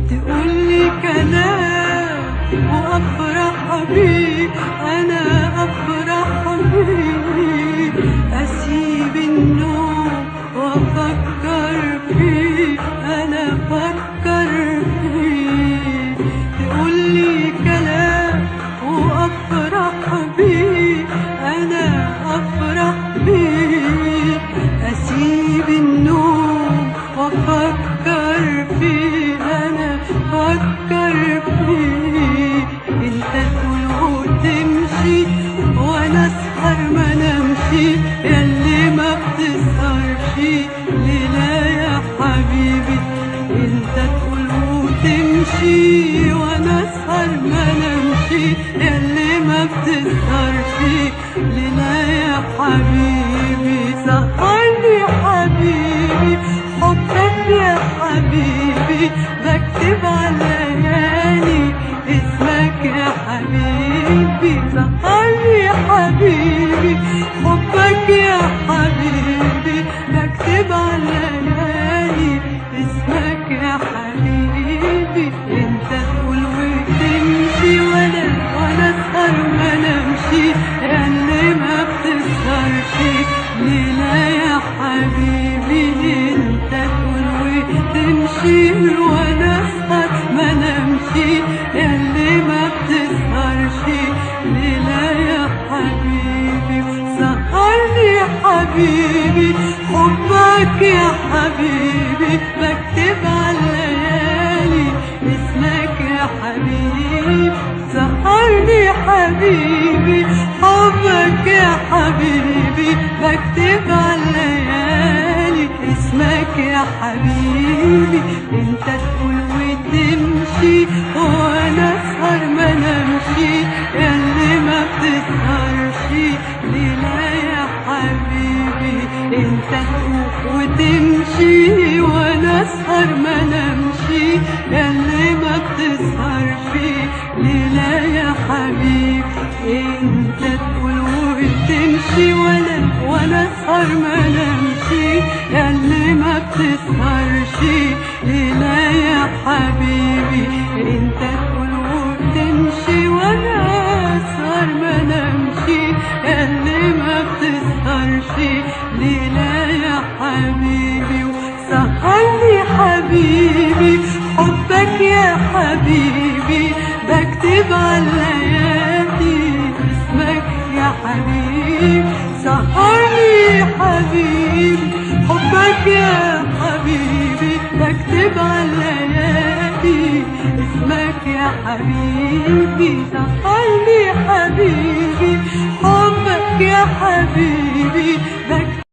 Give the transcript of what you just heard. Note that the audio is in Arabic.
تقولي كلام وأفرح بيه، أنا أفرح بيه، أسيب النوم وأفكر فيه، أنا أفكر فيه. تقولي كلام وأفرح بيه، أنا أفرح بيه، أسيب النوم وأفكر فيه، أنا أفكر فيه. أنت تقول وتمشي وأنا أسهر ما نمشي، ياللي ما بتسهرش ليلة يا حبيبي. أنت تقول وتمشي وأنا أسهر ما نمشي، ياللي ما بتسهرش ليلة يا حبيبي. سهرني حبيبي حبك يا حبيبي، بكتب على ليالي اسمك يا حبيبي. سهرني حبيبي حبك يا حبيبي، بكتب على ليالي اسمك يا حبيبي. انت تقول وتمشي وانا اسهر ما نمشي، ياللي ما بتسهرش ليلة يا حبيبي. انت تقول وتمشي وانا اسهر ما نمشي، ياللي ما بتسهرش ليلة يا حبيبي. سهرني حبيبي حبك يا حبيبي، بكتب على الليالي اسمك يا حبيبي. سهرني حبيبي حبك يا حبيبي، بكتب على الليالي اسمك يا حبيبي. انت تقول وتمشي وانا اسهر ما نمشي، ياللي ما بتسهرش ليلة يا حبيبي. انت تقول وتمشي وانا اسهر ما نمشي، ياللي ما بتسهرش ليلة يا حبيبي. انت تقول وتمشي وانا اسهر ما نمشي، ياللي ما بتسهرش ليلة يا حبيبي. انت تقول وتمشي وانا اسهر ما نمشي، ياللي ما بتسهرش ليلة يا حبيبي. سهرني حبيبي حبك يا حبيبي، بكتب على الليالي اسمك يا حبيبي. سهرني حبيبي حبك يا حبيبي، بكتب على الليالي اسمك يا حبيبي. سهرني حبيبي حبك يا حبيبي،